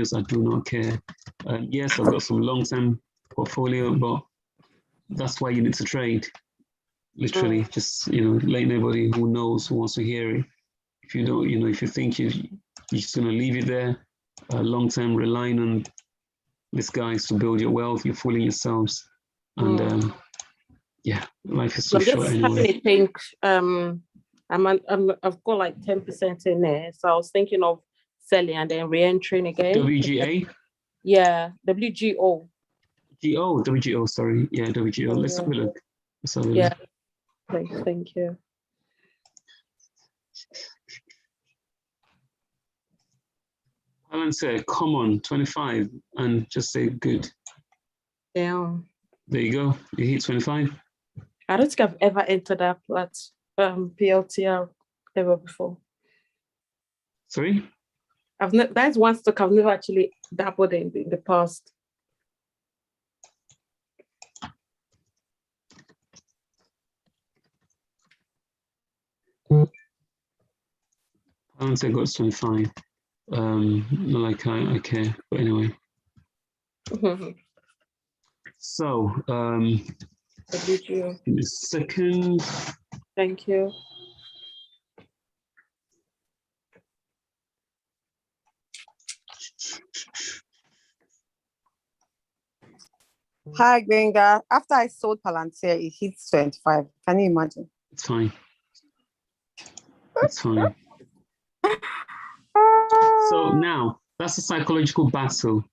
portfolios, I do not care. Yes, I've got some long-term portfolio, but that's why you need to trade. Literally, just, letting everybody who knows, who wants to hear it. If you don't, if you think you're just going to leave it there, long-term relying on these guys to build your wealth, you're fooling yourselves. And life is so short anyway. I think I've got like 10% in there, so I was thinking of selling and then re-entering again. WGA? Yeah, WGO. WGO, sorry. Yeah, WGO. Let's have a look. Yeah, thank you. Alan said, come on, 25, and just say good. Yeah. There you go. You hit 25. I don't think I've ever entered that PLTR ever before. Sorry? That's one stock I've never actually dabbled in the past. Alan said got 25. Not like I care, but anyway. So, Did you? in a second. Thank you. Hi, Gbenga. After I sold Palantir, it hit 25. Can you imagine? It's fine. It's fine. So now, that's a psychological battle.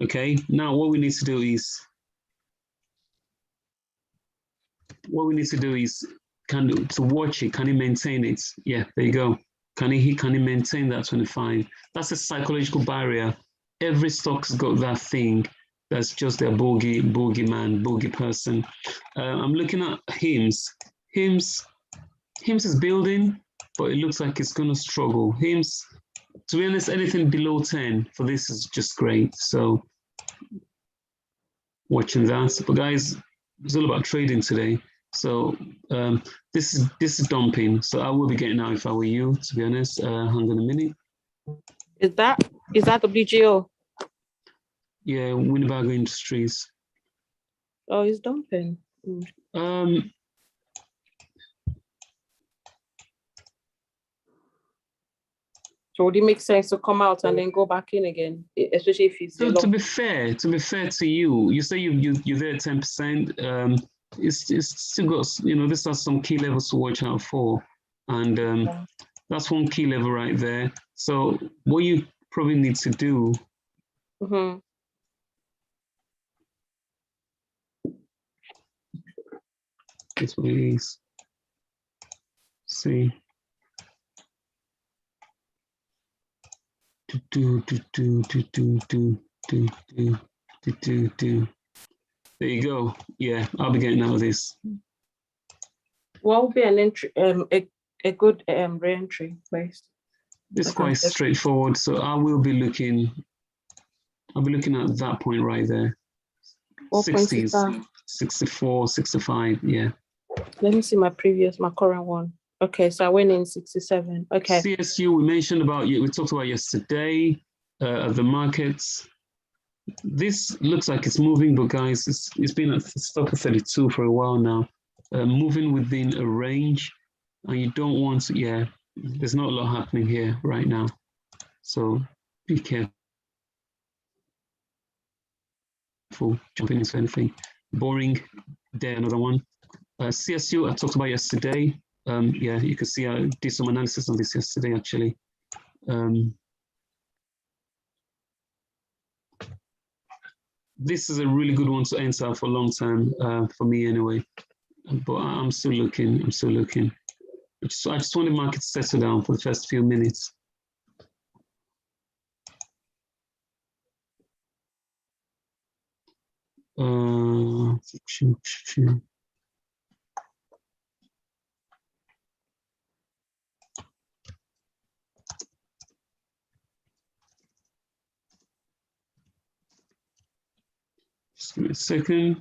Okay, now what we need to do is, to watch it. Can he maintain it? Yeah, there you go. Can he maintain that 25? That's a psychological barrier. Every stock's got that thing. That's just their bogey man, bogey person. I'm looking at HIMS. HIMS is building, but it looks like it's going to struggle. HIMS, to be honest, anything below 10 for this is just great. So watching that. But guys, it's all about trading today. So this is dumping. So I will be getting out if I were you, to be honest. Hang on a minute. Is that WGO? Yeah, Winnebago Industries. Oh, it's dumping. So would it make sense to come out and then go back in again, especially if it's so to be fair to you, you say you're there 10%. It's still got, this has some key levels to watch out for, and that's one key level right there. So what you probably need to do. This what it is. See. There you go. Yeah, I'll be getting out of this. What would be an entry? A good re-entry place. It's quite straightforward. So I will be looking. I'll be looking at that point right there. 60s, 64, 65. Yeah. Let me see my current one. Okay, so I went in 67. Okay. CSU, we mentioned about, we talked about yesterday at the markets. This looks like it's moving, but guys, it's been at stock of 32 for a while now. Moving within a range, and you don't want to, there's not a lot happening here right now. So be careful jumping into anything. Boring, there, another one. CSU, I talked about yesterday. You can see I did some analysis on this yesterday, actually. This is a really good one to enter for long term, for me anyway. But I'm still looking. I just want the market to settle down for the first few minutes. Just give me a second.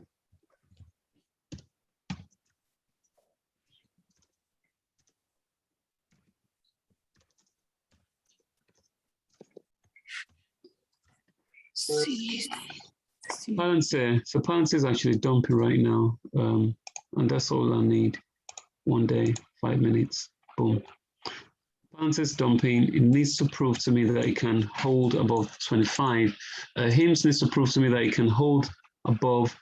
Palantir. So Palantir is actually dumping right now. And that's all I need. 1 day, 5 minutes, boom. Palantir is dumping. It needs to prove to me that it can hold above 25. HIMS needs to prove to me that it can hold above.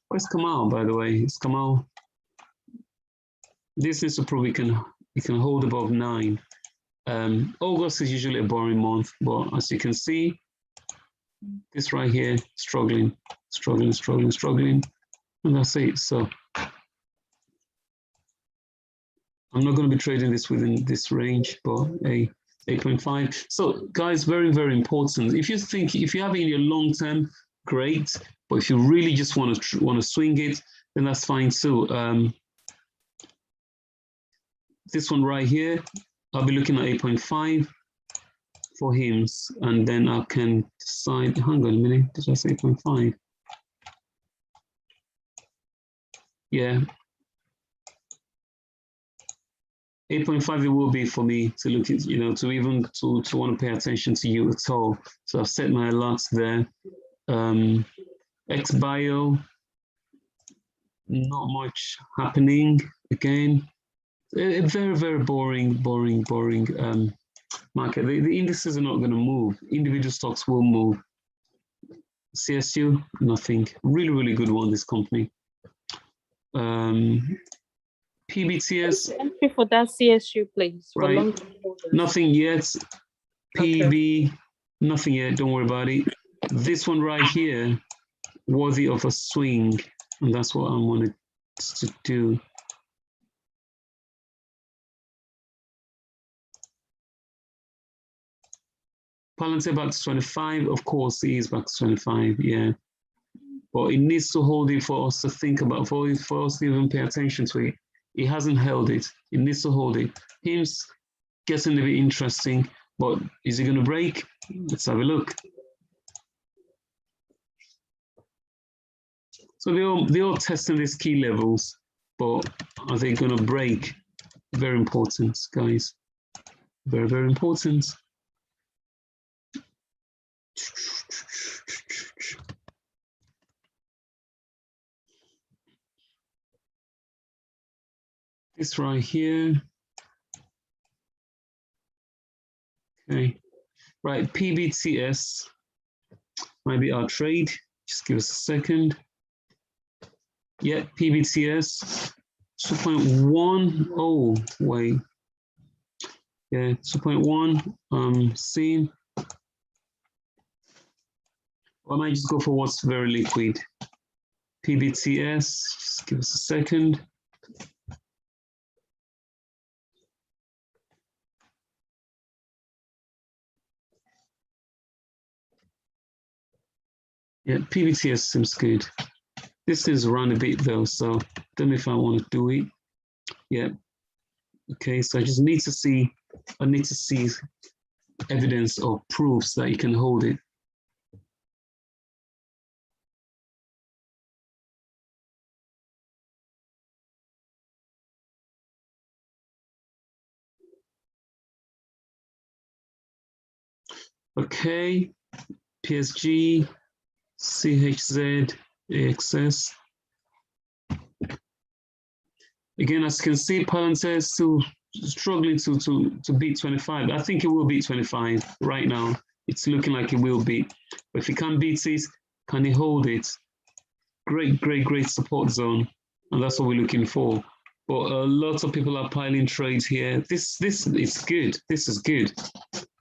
Where's Kamal, by the way? It's Kamal. This needs to prove it can hold above 9. August is usually a boring month, but as you can see, this right here, struggling, and that's it. So I'm not going to be trading this within this range, but a 8.5. So guys, very, very important. If you have it in your long term, great. But if you really just want to swing it, then that's fine too. This one right here, I'll be looking at 8.5 for HIMS, and then I can decide. Hang on a minute, did I say 8.5? Yeah. 8.5 it will be for me to look at, to want to pay attention to you at all. So I've set my alerts there. XBio, not much happening again. A very, very boring market. The indices are not going to move. Individual stocks will move. CSU, nothing. Really, really good one, this company. PBTS. Entry for that CSU, please. For Right. long holders. Nothing yet. PB, Okay. nothing yet. Don't worry about it. This one right here, worthy of a swing, and that's what I wanted to do. Palantir back to 25, of course, it is back to 25, yeah. But it needs to hold it for us to think about, for us to even pay attention to it. It hasn't held it. It needs to hold it. HIMS getting a bit interesting, but is it going to break? Let's have a look. So they're all testing these key levels, but are they going to break? Very important, guys. Very, very important. This right here. Okay, right, PBTS might be our trade. Just give us a second. Yeah, PBTS 2.1. Oh, wait. Yeah, 2.1. Seen. Or I might just go for what's very liquid. PBTS, just give us a second. Yeah, PBTS seems good. This is run a bit though, so I don't know if I want to do it. Yeah. Okay, so I just need to see, evidence or proofs that you can hold it. Okay, PSG, CHZ, AXS. Again, as you can see, Palantir is still struggling to beat 25. I think it will beat 25 right now. It's looking like it will beat. But if it can't beat it, can it hold it? Great, great, great support zone. And that's what we're looking for. But lots of people are piling trades here. This is good. This is good.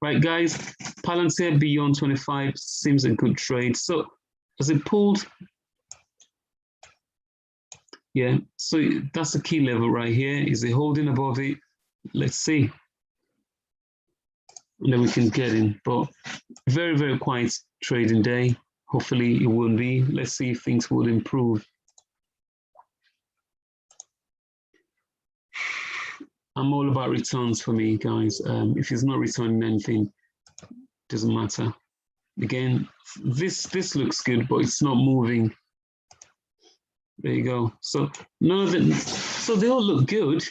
Right, guys, Palantir beyond 25 seems a good trade. So as it pulled, yeah, so that's the key level right here. Is it holding above it? Let's see. And then we can get in. But very, very quiet trading day. Hopefully it won't be. Let's see if things will improve. I'm all about returns for me, guys. If it's not returning anything, doesn't matter. Again, this looks good, but it's not moving. There you go. So none of them. So they all look good,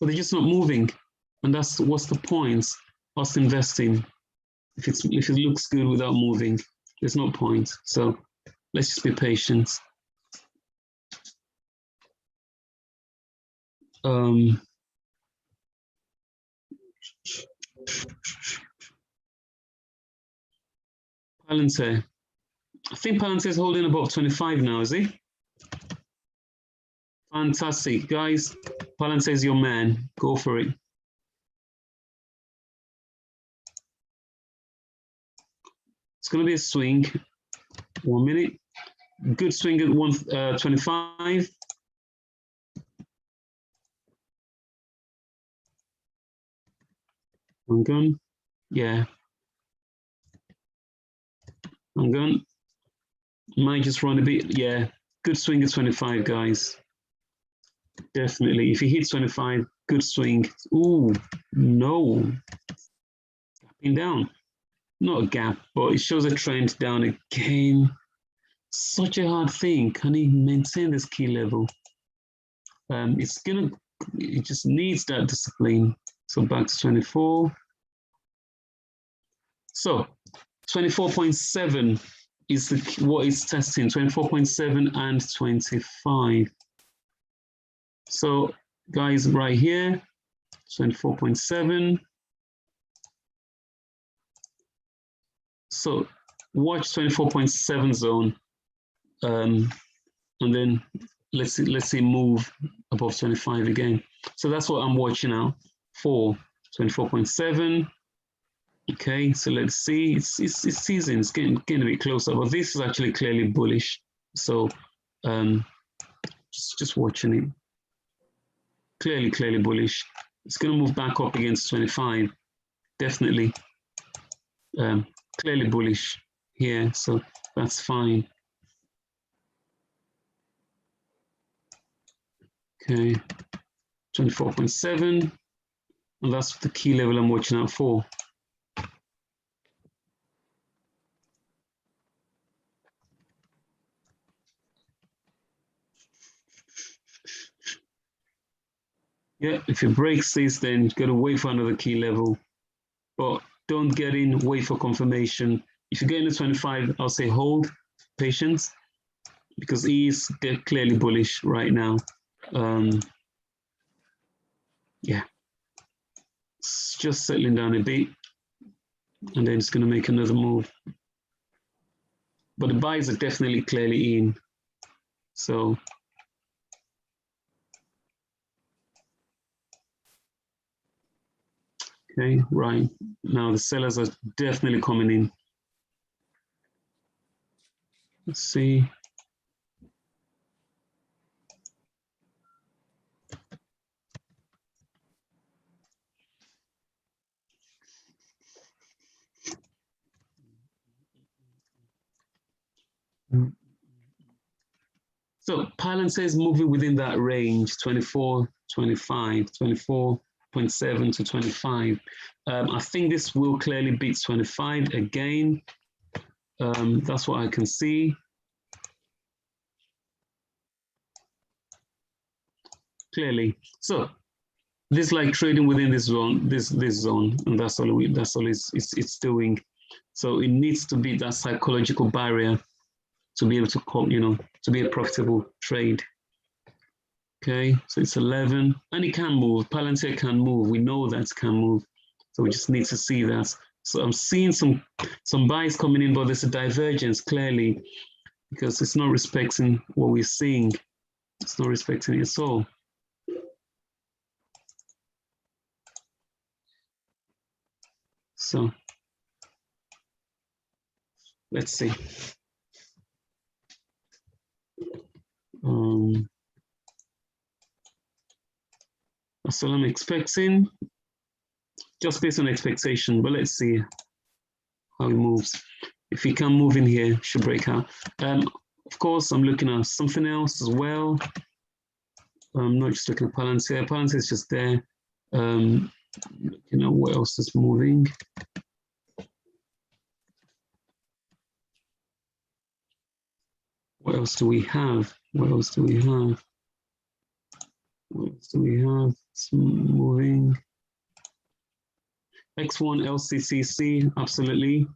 but they're just not moving, and that's what's the point. us investing if it looks good without moving. There's no point. So let's just be patient. Palantir. I think Palantir is holding above 25 now, is he? Fantastic, guys. Palantir is your man. Go for it. It's going to be a swing. 1 minute. Good swing at 125. I'm gone. Yeah. I'm gone. Might just run a bit. Yeah. Good swing at 25, guys. Definitely. If he hits 25, good swing. Ooh, no. Gapping down. Not a gap, but it shows a trend down again. Such a hard thing. Can he maintain this key level? It just needs that discipline. So back to 24. So 24.7 is what it's testing, 24.7 and 25. So guys, right here, 24.7. So watch 24.7 zone, and then let's see move above 25 again. So that's what I'm watching out for. 24.7. Okay, so let's see. It's season. It's getting a bit closer, but this is actually clearly bullish. So just watching it. Clearly bullish. It's going to move back up against 25. Definitely. Clearly bullish here, so that's fine. Okay, 24.7, and that's the key level I'm watching out for. Yeah, if it breaks this, then you've got to wait for another key level, but don't get in, wait for confirmation. If you get into 25, I'll say hold, patience, because he is clearly bullish right now. Yeah, it's just settling down a bit, and then it's going to make another move. But the buys are definitely clearly in. So okay, right. Now the sellers are definitely coming in. Let's see. So Palantir is moving within that range, 24, 25, 24.7 to 25. I think this will clearly beat 25 again. That's what I can see. Clearly. So this is like trading within this zone, this zone, and that's all it's doing. So it needs to beat that psychological barrier to be able to call, to be a profitable trade. Okay, so it's 11, and it can move. Palantir can move. We know that it can move. So we just need to see that. So I'm seeing some buys coming in, but there's a divergence clearly because it's not respecting what we're seeing. It's not respecting it at all. So let's see. That's all I'm expecting, just based on expectation, but let's see how it moves. If he can move in here, should break out. Of course, I'm looking at something else as well. I'm not just looking at Palantir. Palantir is just there. Looking at what else is moving. What else do we have? What else do we have? What else do we have? It's moving. X1 LCTC, absolutely.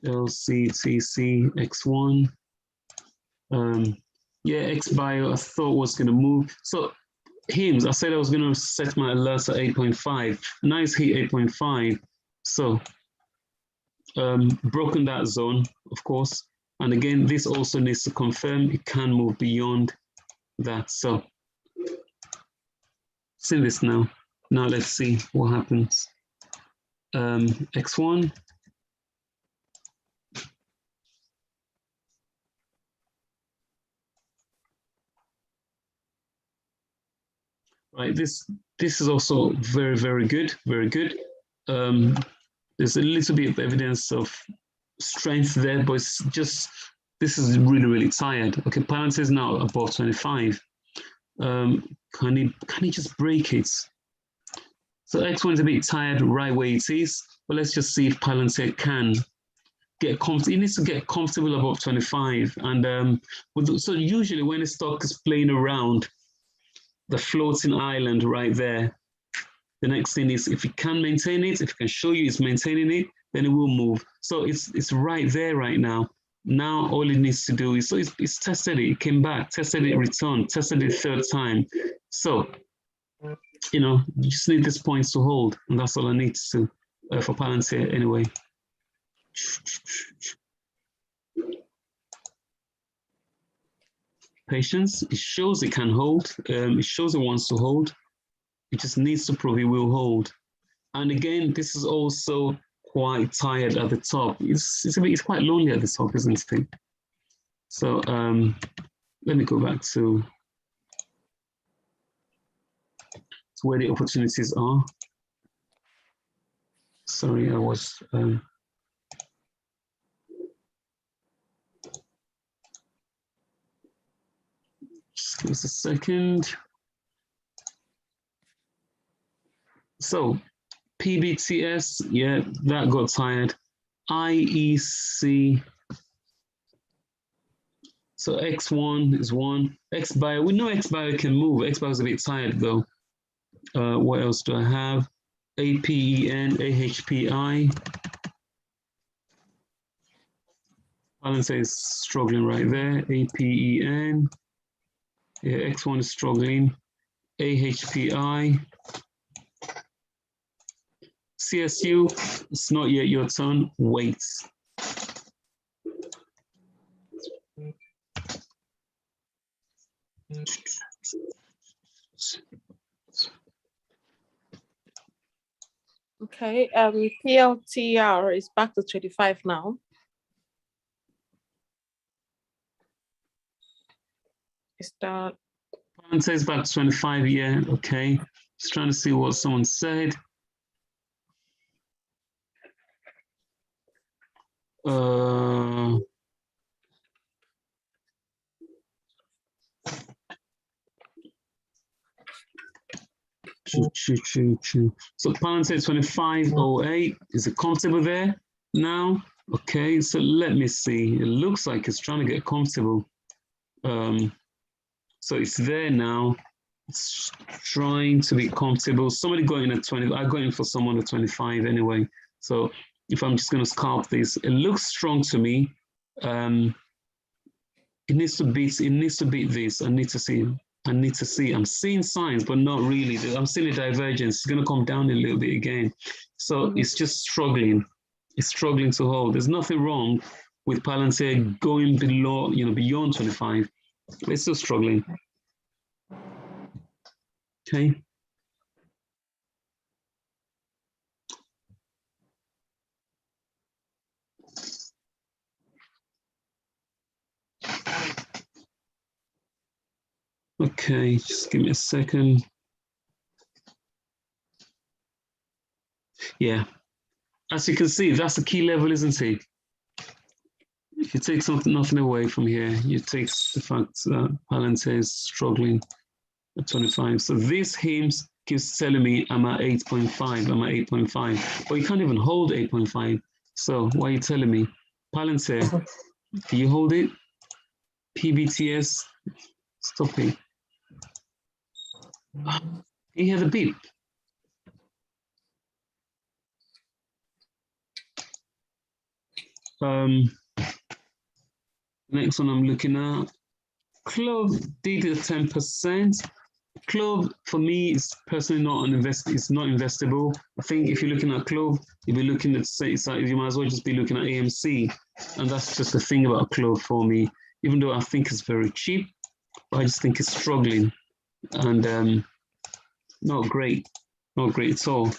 LCTC X1. Yeah, XBio I thought was going to move. So HIMS, I said I was going to set my alerts at 8.5. Nice hit 8.5. So broken that zone, of course. And again, this also needs to confirm it can move beyond that. So see this now. Now let's see what happens. X1. Right, this is also very, very good, very good. There's a little bit of evidence of strength there, but it's just, this is really, really tired. Okay, Palantir is now above 25. Can he just break it? So X1 is a bit tired right where it is, but let's just see if Palantir can get comfortable. It needs to get comfortable above 25. And so usually when a stock is playing around the floating island right there, the next thing is if it can maintain it, if it can show you it's maintaining it, then it will move. So it's right there right now. Now all it needs to do is, so it's tested it, it came back, tested it, returned, tested it third time. So, you just need these points to hold, and that's all I need to for Palantir anyway. Patience, it shows it can hold, it shows it wants to hold. It just needs to prove it will hold. And again, this is also quite tired at the top. It's quite lonely at the top, isn't it? So let me go back to where the opportunities are. Sorry, I was just give us a second. So PBTS, yeah, that got tired. IEC. So X1 is one. XBio, we know XBio can move. XBio is a bit tired though. What else do I have? APEN, AHPI. Palantir is struggling right there. APEN. Yeah, X1 is struggling. AHPI. CSU, it's not yet your turn. Wait. Okay, PLTR is back to 25 now. Is that? Palantir is back to 25, yeah, okay. Just trying to see what someone said. So Palantir 2508, is it comfortable there now? Okay, so let me see. It looks like it's trying to get comfortable. So it's there now. It's trying to be comfortable. Somebody got in at 20. I got in for someone at 25 anyway. So if I'm just going to scalp this, it looks strong to me. It needs to beat this. I need to see. I'm seeing signs, but not really. I'm seeing a divergence. It's going to come down a little bit again. So it's just struggling. It's struggling to hold. There's nothing wrong with Palantir going below, beyond 25. It's still struggling. Okay. Okay, just give me a second. Yeah, as you can see, that's the key level, isn't it? If you take nothing away from here, you take the fact that Palantir is struggling at 25. So this HIMS keeps telling me I'm at 8.5, I'm at 8.5, but you can't even hold 8.5. So why are you telling me? Palantir, do you hold it? PBTS, stop it. You hear the beep? Next one I'm looking at, Clove did a 10%. Clove for me is personally not an it's not investable. I think if you're looking at Clove, you'll be looking at you might as well just be looking at AMC, and that's just the thing about Clove for me. Even though I think it's very cheap, but I just think it's struggling and not great at all.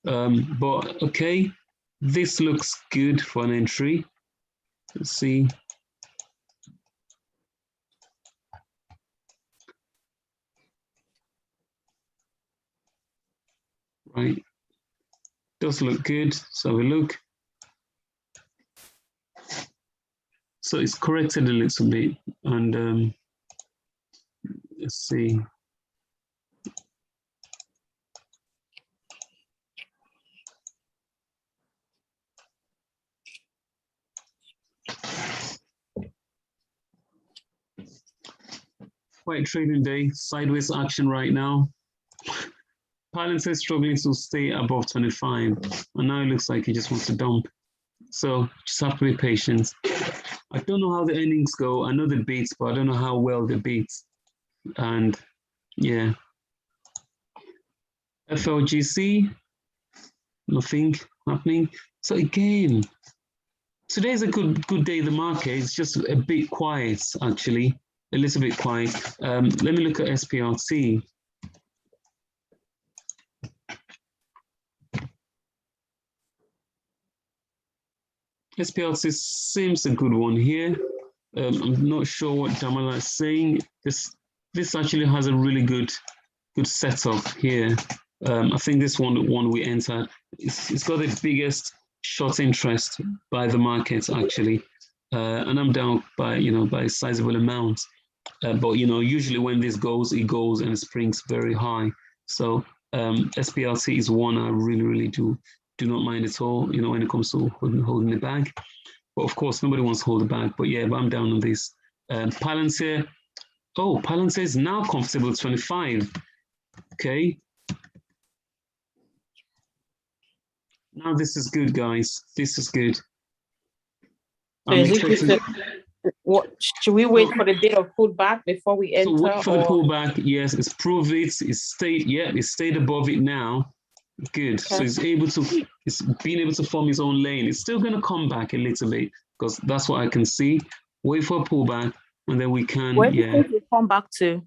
But okay, this looks good for an entry. Let's see. Right, does look good. So we look. So it's corrected a little bit, and let's see. Quiet trading day, sideways action right now. Palantir is struggling to stay above 25, and now it looks like he just wants to dump. So just have to be patient. I don't know how the earnings go. I know the beats, but I don't know how well they beat. And yeah. FLGC, nothing happening. So again, today's a good day in the market. It's just a bit quiet, actually. A little bit quiet. Let me look at SPRT. SPLC seems a good one here. I'm not sure what Damala is saying. This actually has a really good setup here. I think this one we entered, it's got the biggest short interest by the market actually, and I'm down by by a sizable amount. But usually when this goes, it goes and it springs very high. So SPLC is one I really do not mind at all, when it comes to holding the bag. But of course, nobody wants to hold the bag. But yeah, but I'm down on this. Palantir. Oh, Palantir is now comfortable 25. Okay. Now this is good, guys. This is good. What should we wait for the bit of pullback before we enter? So wait for the pullback. Yes, it's proved it. It's stayed. Yeah, it's stayed above it now. Good. Okay. So it's being able to form its own lane. It's still going to come back a little bit because that's what I can see. Wait for a pullback, and then we can. Where do you think it come back to?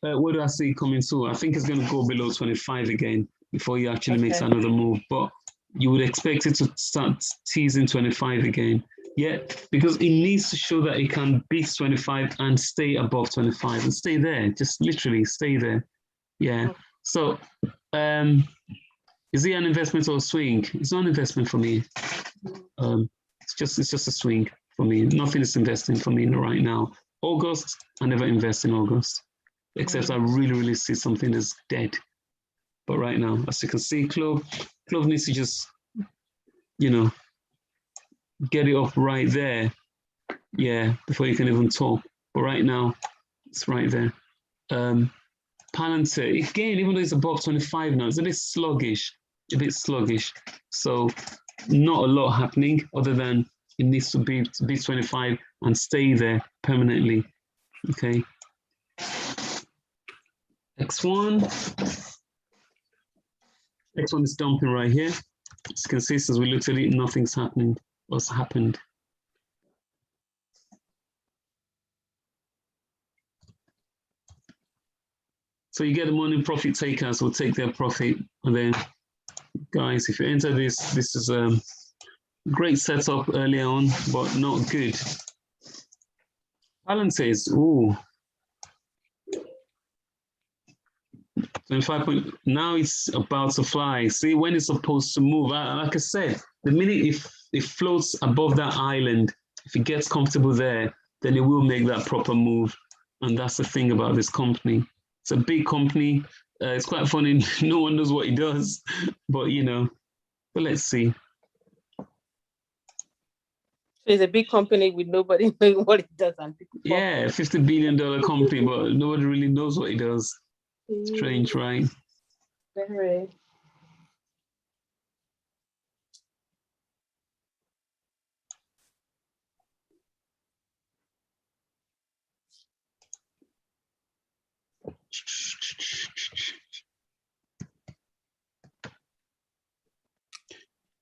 Where do I see it coming to? I think it's going to go below 25 again before he actually makes another move. But you would expect it to start teasing 25 again. Yeah, because it needs to show that it can beat 25 and stay above 25 and stay there. Just literally stay there. Yeah. So, is it an investment or a swing? It's not an investment for me. It's just a swing for me. Nothing is investing for me right now. August, I never invest in August, except I really see something that's dead. But right now, as you can see, Clove needs to just, get it up right there. Yeah, before you can even talk. But right now, it's right there. Palantir, again, even though it's above 25 now, it's a bit sluggish. So not a lot happening other than it needs to be 25 and stay there permanently. Okay. X1 is dumping right here. As you can see, as we looked at it, nothing's happening. What's happened? So you get the money profit takers will take their profit, and then guys, if you enter this is a great setup early on, but not good. Palantir says, ooh, 25 point. Now it's about to fly. See when it's supposed to move. Like I said, the minute it floats above that island, if it gets comfortable there, then it will make that proper move. And that's the thing about this company. It's a big company. It's quite funny. No one knows what he does, but but let's see. So it's a big company with nobody knowing what it does. Yeah, $50 billion company, but nobody really knows what he does. Strange, right? Very.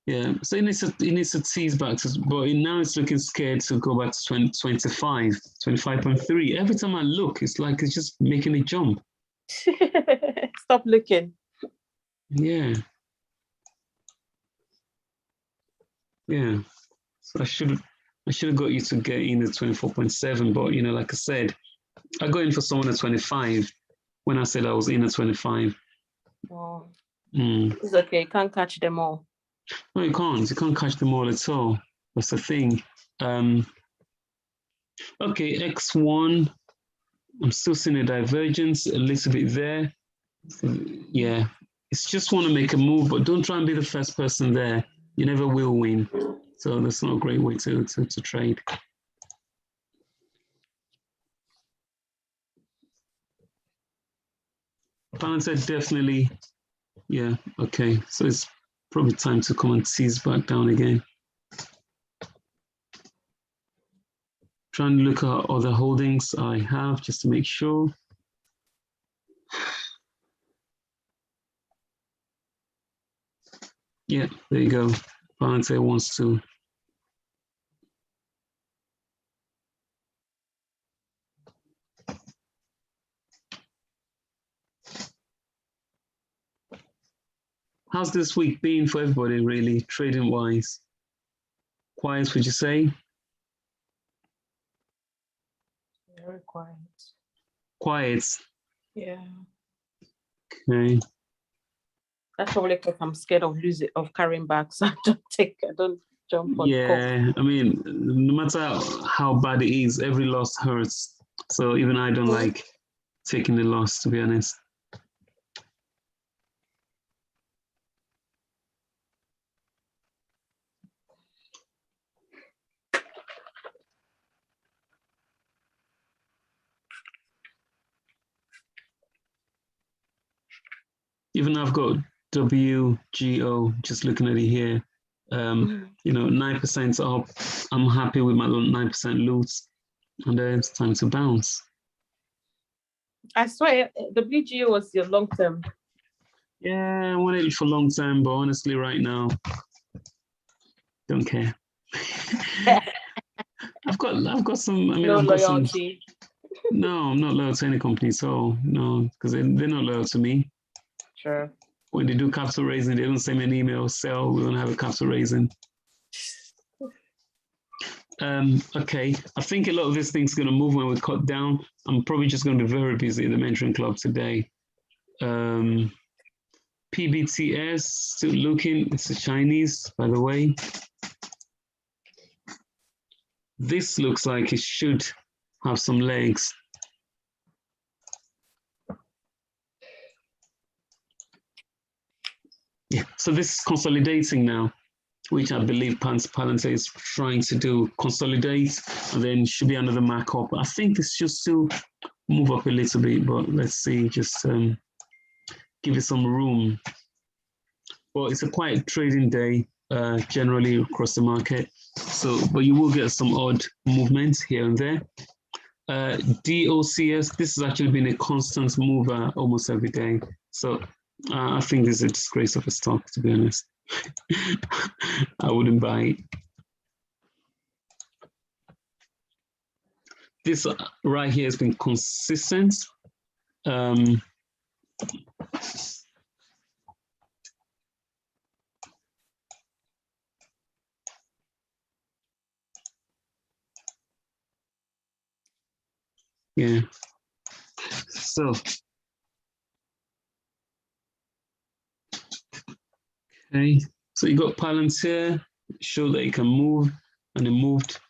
Yeah, so it needs to tease back to, but now it's looking scared to go back to 25, 25.3. Every time I look, it's like it's just making a jump. Stop looking. Yeah. Yeah. So I should have got you to get in at 24.7, but you know, like I said, I got in for someone at 25 when I said I was in at 25. Oh, Mm. it's okay. You can't catch them all. No, you can't. You can't catch them all at all. That's the thing. Okay, X1. I'm still seeing a divergence a little bit there. So, yeah, it's just want to make a move, but don't try and be the first person there. You never will win. So that's not a great way to trade. Palantir definitely, yeah, okay. So it's probably time to come and tease back down again. Trying to look at other holdings I have just to make sure. Yeah, there you go. Palantir wants to. How's this week been for everybody, really, trading wise? Quiet, would you say? Very quiet. Quiet. Yeah. Okay. That's probably because I'm scared of carrying back. So I don't jump on. Yeah, I mean, no matter how bad it is, every loss hurts. So even I don't like taking the loss, to be honest. Even I've got WGO, just looking at it here. You know, 9% up. I'm happy with my 9% loot, and then it's time to bounce. I swear, the WGO was your long term. Yeah, I wanted it for long term, but honestly, right now, don't care. I've got some. I mean, No I've got loyalty. some. No, I'm not loyal to any company, so no, because they're not loyal to me. Sure. When they do capital raising, they don't send me an email, sell, we're gonna have a capital raising. Okay, I think a lot of this thing's gonna move when we cut down. I'm probably just gonna be very busy at the mentoring club today. PBTS, still looking, it's a Chinese, by the way. This looks like it should have some legs. Yeah, so this is consolidating now, which I believe Palantir is trying to do, consolidate, and then should be another markup. I think this should still move up a little bit, but let's see, just give it some room. Well, it's a quiet trading day, generally across the market. So, but you will get some odd movements here and there. DOCS, this has actually been a constant mover almost every day. So I think this is a disgrace of a stock, to be honest. I wouldn't buy it. This right here has been consistent. Yeah. So, okay. So you got Palantir, show that it can move, and it moved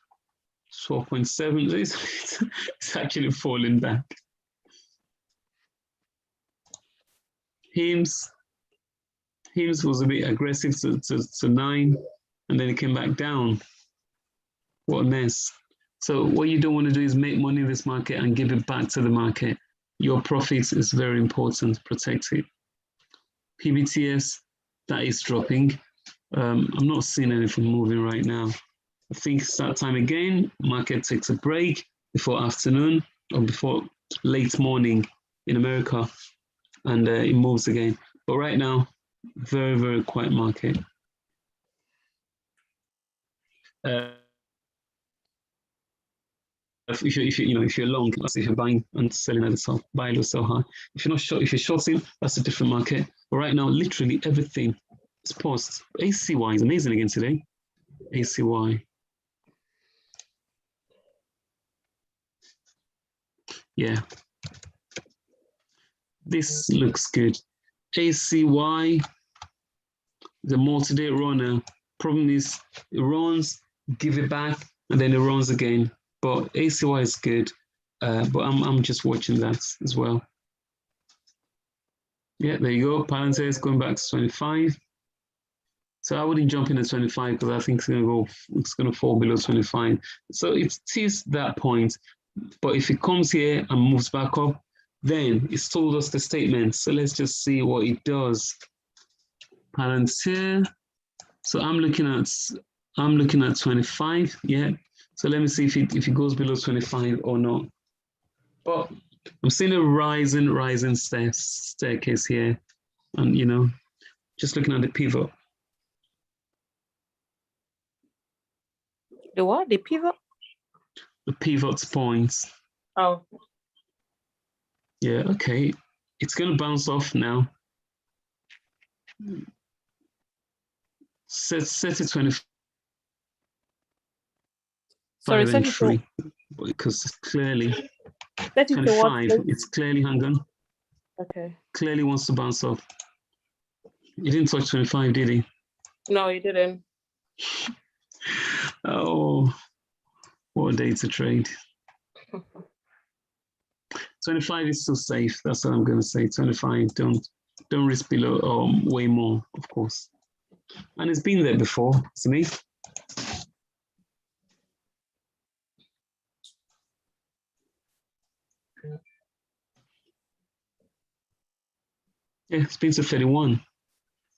12.7. It's actually falling back. HIMS was a bit aggressive to 9, and then it came back down. What a mess. So what you don't want to do is make money in this market and give it back to the market. Your profits is very important, protect it. PBTS, that is dropping. I'm not seeing anything moving right now. I think it's that time again, market takes a break before afternoon or before late morning in America, and it moves again. But right now, very, very quiet market. If you're long, that's if you're buying and selling at the top, buy low, sell high. If you're not short, if you're shorting, that's a different market. But right now, literally everything is paused. ACY is amazing again today. ACY. Yeah. This looks good. ACY, the multi-day runner. Problem is, it runs, give it back, and then it runs again. But ACY is good, but I'm just watching that as well. Yeah, there you go. Palantir is going back to 25. So I wouldn't jump in at 25 because I think it's gonna fall below 25. So it is that point. But if it comes here and moves back up, then it's told us the statement. So let's just see what it does. Palantir. So I'm looking at 25. Yeah. So let me see if it goes below 25 or not. But I'm seeing a rising staircase here. And, just looking at the pivot. The what? The pivot? The pivot points. Oh. Yeah, okay. It's going to bounce off now. Set it 25. Sorry, and 3, because it's clearly 25. It's clearly hang on. Okay. Clearly wants to bounce off. He didn't touch 25, did he? No, he didn't. Oh, what a day to trade. 25 is still safe. That's what I'm going to say. 25. Don't risk below or way more, of course. And it's been there before, isn't it? Yeah, it's been to 31.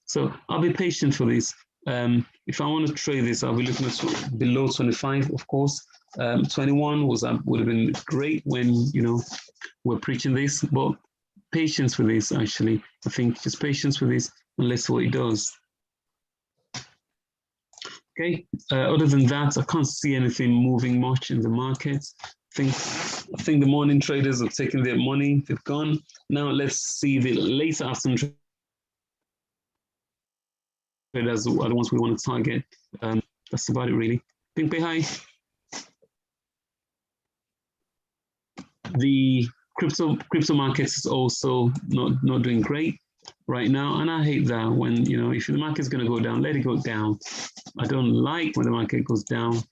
So I'll be patient for this. If I want to trade this, I'll be looking at below 25, of course. 21 would have been great when we're preaching this, but patience with this actually. I think just patience with this and let's see what it does. Okay. Other than that, I can't see anything moving much in the market. I think the morning traders have taken their money, they've gone. Now let's see the later afternoon traders are the ones we want to target. That's about it really. Ping Pei High. The crypto markets is also not doing great right now, and I hate that when if the market's going to go down, let it go down. I don't like when the market goes down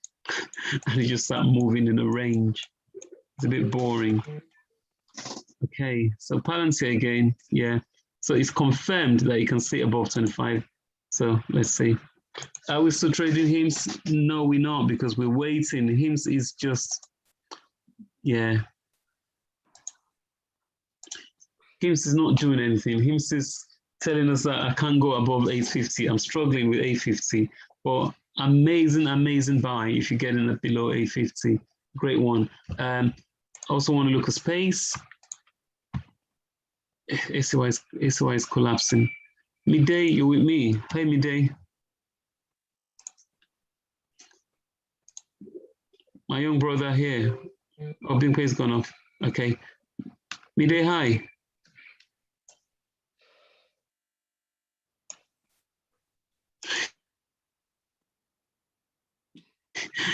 and it just start moving in a range. It's a bit boring. Okay, so Palantir again, yeah. So it's confirmed that you can see above 25. So let's see. Are we still trading HIMS? No, we're not because we're waiting. HIMS is just, yeah. HIMS is not doing anything. HIMS is telling us that I can't go above 850. I'm struggling with 850, but amazing buy if you're getting it below 850. Great one. Also want to look at space. ACY is collapsing. Midday, you're with me. Hey, Midday. My young brother here. Oh, Bing Pay's gone off. Okay. Midday, hi.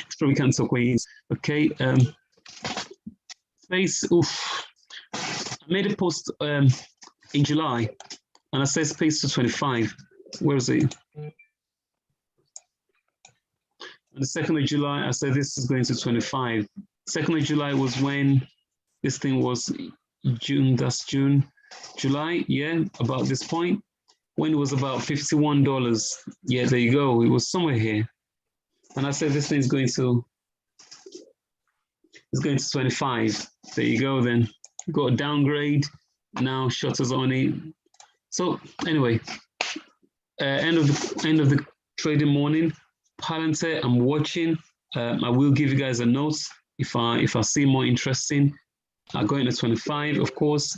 It's probably can't talk where he is. Okay. Space, oof. I made a post in July and I said space to 25. Where is it? On the 2nd of July, I said this is going to 25. 2nd of July was when this thing was June, that's June, July, yeah, about this point. When it was about $51. Yeah, there you go. It was somewhere here. And I said this thing is going to 25. There you go then. Got a downgrade. Now shutters on it. So anyway, end of the trading morning. Palantir, I'm watching. I will give you guys a note if I see more interesting. I go into 25, of course,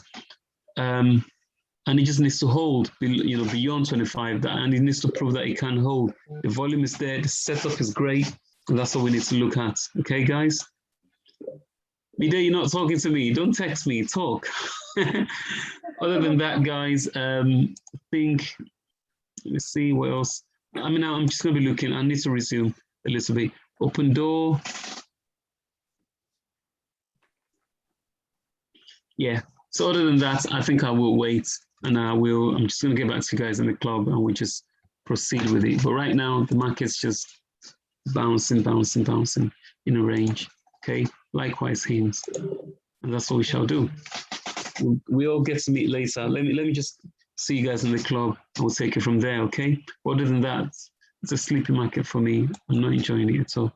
and it just needs to hold, beyond 25. And it needs to prove that it can hold. The volume is there. The setup is great. And that's what we need to look at. Okay, guys? Mide, you're not talking to me. Don't text me, talk. Other than that, guys, I think, let me see what else. I mean, I'm just going to be looking. I need to resume a little bit. Open door. Yeah. So other than that, I think I will wait, and I'm just going to get back to you guys in the club, and we'll just proceed with it. But right now, the market's just bouncing in a range. Okay. Likewise, hands, and that's what we shall do. We all get to meet later. Let me just see you guys in the club, and we'll take it from there. Okay. Other than that, it's a sleepy market for me. I'm not enjoying it at all.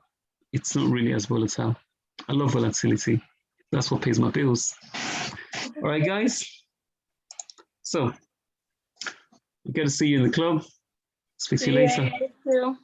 It's not really as volatile. I love volatility. That's what pays my bills. All right, guys. So, we get to see you in the club. Speak to you later. You too.